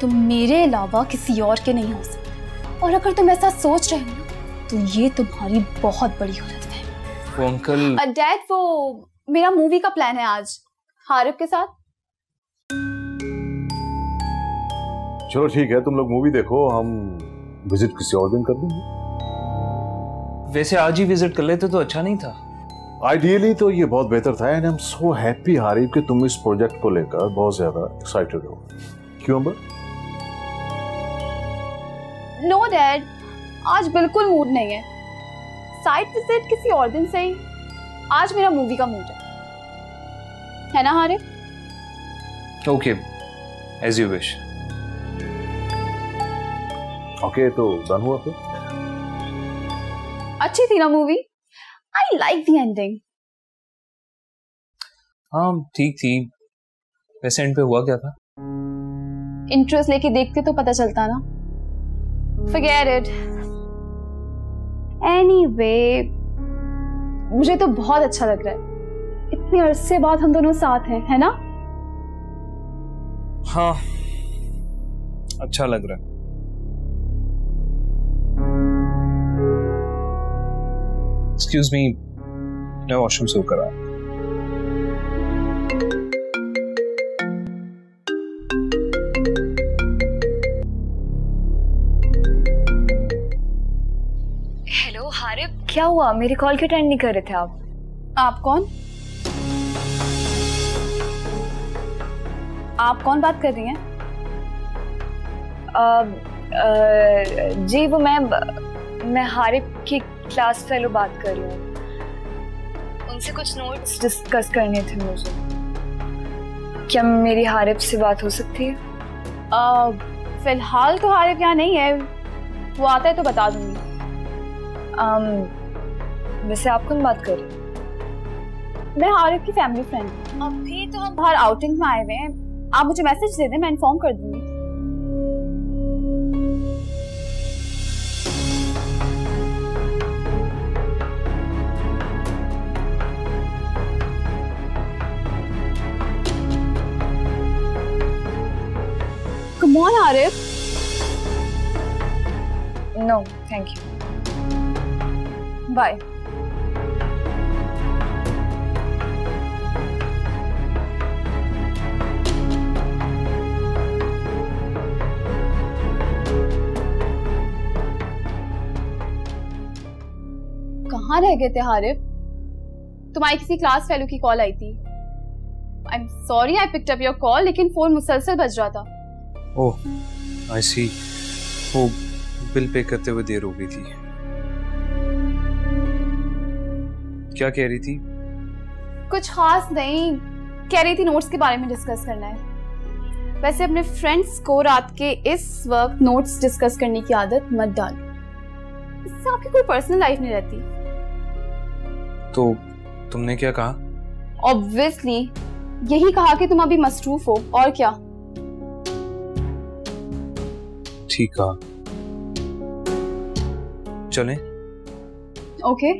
तुम मेरे अलावा किसी और के नहीं हो सकते, और अगर तुम ऐसा सोच रहे हो ना तो ये तुम्हारी बहुत बड़ी गलत है। वो अंकल डैड, वो मेरा मूवी का प्लान है आज हारिब के साथ। चलो ठीक है, तुम लोग मूवी देखो, हम विजिट किसी और दिन कर देंगे। वैसे आज ही विजिट कर लेते तो अच्छा नहीं था? आइडियली तो ये बहुत बेहतर था, and I am so happy Harib कि तुम इस प्रोजेक्ट को लेकर बहुत ज्यादा एक्साइटेड हो। क्यों अंबर? नो डैड, आज बिल्कुल मूड नहीं है। साइट विजिट किसी और दिन सही, आज मेरा मूवी का मूड है ना Harib? Okay, as you wish. Okay, तो डन हुआ फिर? अच्छी थी ना movie? I like the ending. हाँ ठीक थी। वैसे एंड पे हुआ क्या था? इंटरेस्ट लेके देखते तो पता चलता ना। Forget it. Anyway, मुझे तो बहुत अच्छा लग रहा है। इतने अरसे बाद हम दोनों साथ हैं, है ना? हाँ, अच्छा लग रहा है। एक्सक्यूज मी, मैं वॉशरूम से होकर आया। हेलो हारिब, क्या हुआ? मेरी कॉल क्यों अटेंड नहीं कर रहे थे आप? आप कौन? आप कौन बात कर रही हैं? जी वो मैं हारिब की क्लास फेलो बात कर रही हूँ। उनसे कुछ नोट्स डिस्कस करने थे मुझे। क्या मेरी हारिब से बात हो सकती है? फिलहाल तो हारिब यहाँ नहीं है, वो आता है तो बता दूंगी। वैसे आप कौन बात कर रहे हैं? मैं हारिब की फैमिली फ्रेंड हूँ। अभी तो हम बाहर आउटिंग में आए हुए हैं, आप मुझे मैसेज दे दें, मैं इन्फॉर्म कर दूंगी। Come on, Arif. No, thank you. Bye. कहाँ रह गए थे हारिब? तुम्हारी किसी क्लास फेलो की कॉल आई थी। I am sorry I picked up your call, लेकिन फोन मुसलसल बज रहा था। ओह, आई सी। वो बिल पे करते हुए देर हो गई थी। क्या कह रही थी? कुछ खास नहीं, कह रही थी नोट्स के बारे में डिस्कस करना है। वैसे अपने फ्रेंड्स को रात के इस वक्त नोट्स डिस्कस करने की आदत मत डालो, इससे आपकी कोई पर्सनल लाइफ नहीं रहती। तो तुमने क्या कहा? ऑब्वियसली यही कहा कि तुम अभी मसरूफ हो, और क्या। ठीक कहा। चलें? Okay.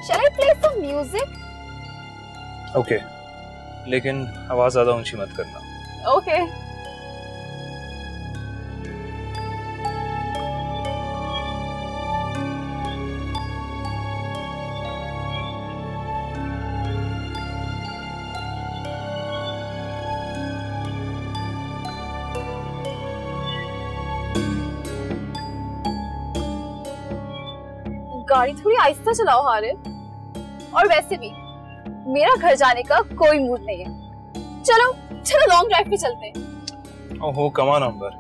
Shall I play some music? Okay, लेकिन आवाज ज्यादा ऊंची मत करना। Okay. गाड़ी थोड़ी आहिस्ता चलाओ हारिब। और वैसे भी मेरा घर जाने का कोई मूड नहीं है। चलो चलो लॉन्ग ड्राइव पे चलते हैं। ओहो कम ऑन अंबर,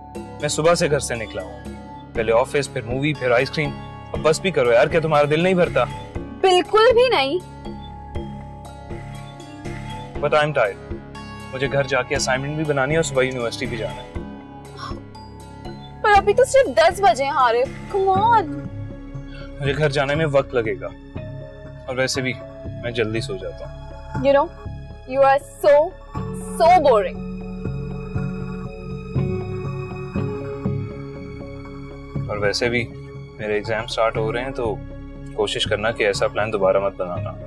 मैं सुबह से घर से निकला हूँ, पहले ऑफिस फिर मूवी फिर आइसक्रीम। अब बस भी करो यार, क्या तुम्हारा दिल नहीं भरता? बिल्कुल भी नहीं। बट आई एम टायर्ड, मुझे घर जाके असाइनमेंट भी बनानी है और सुबह यूनिवर्सिटी भी जाना है। पर अभी तो सिर्फ 10 बजे हैं हारिब, कम ऑन। मुझे घर जाने में वक्त लगेगा और वैसे भी मैं जल्दी सो जाता हूँ। You know, you are so boring. और वैसे भी मेरे एग्जाम स्टार्ट हो रहे हैं, तो कोशिश करना कि ऐसा प्लान दोबारा मत बनाना।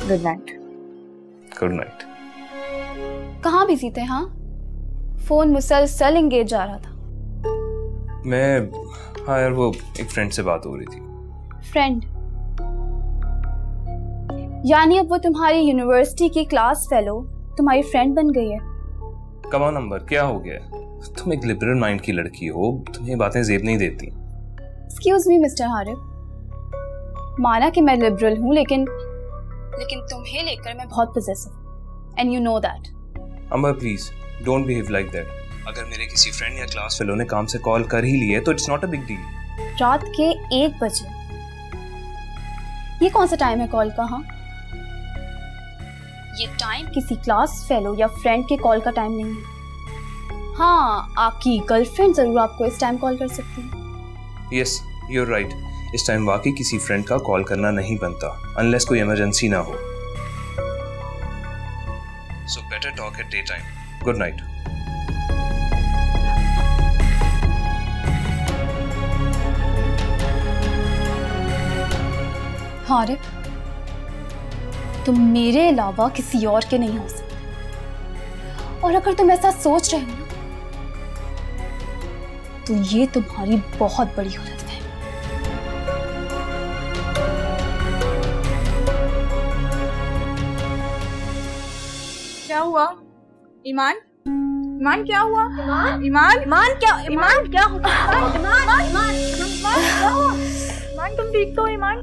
Good night. Good night. कहाँ बिजी थे? हाँ, फोन मुसलसल एंगेज जा रहा था। हाँ यार, वो एक फ्रेंड से बात हो रही थी। फ्रेंड? यानी अब वो तुम्हारी यूनिवर्सिटी की क्लास फेलो तुम्हारी फ्रेंड बन गई है? कम ऑन नंबर, क्या हो गया? तुम एक लिबरल माइंड की लड़की हो, तुम्हें बातें जेब नहीं देती। एक्सक्यूज मी मिस्टर हारिब, माना कि मैं लिबरल हूँ, लेकिन तुम्हें लेकर मैं बहुत possessive, and you know that. Ambar please don't behave like that. अगर मेरे किसी फ्रेंड या क्लास फेलो ने काम से कॉल कर ही ली है तो it's not a big deal. रात के 1 बजे ये कौन सा टाइम है कॉल का? हाँ, ये टाइम किसी क्लास फेलो या फ्रेंड के कॉल का टाइम नहीं है। हाँ, आपकी गर्लफ्रेंड जरूर आपको इस टाइम कॉल कर सकती है। यस यू आर राइट, इस टाइम वाकई किसी फ्रेंड का कॉल करना नहीं बनता अनलेस कोई इमरजेंसी ना हो। So better talk at day time. Good night. Harib, तुम मेरे अलावा किसी और के नहीं हो सकते, और अगर तुम ऐसा सोच रहे हो ना, तो ये तुम्हारी बहुत बड़ी गलत है। क्या हुआ? ईमान क्या हुआ? ईमान क्या हुआ? ईमान तुम ठीक तो? ईमान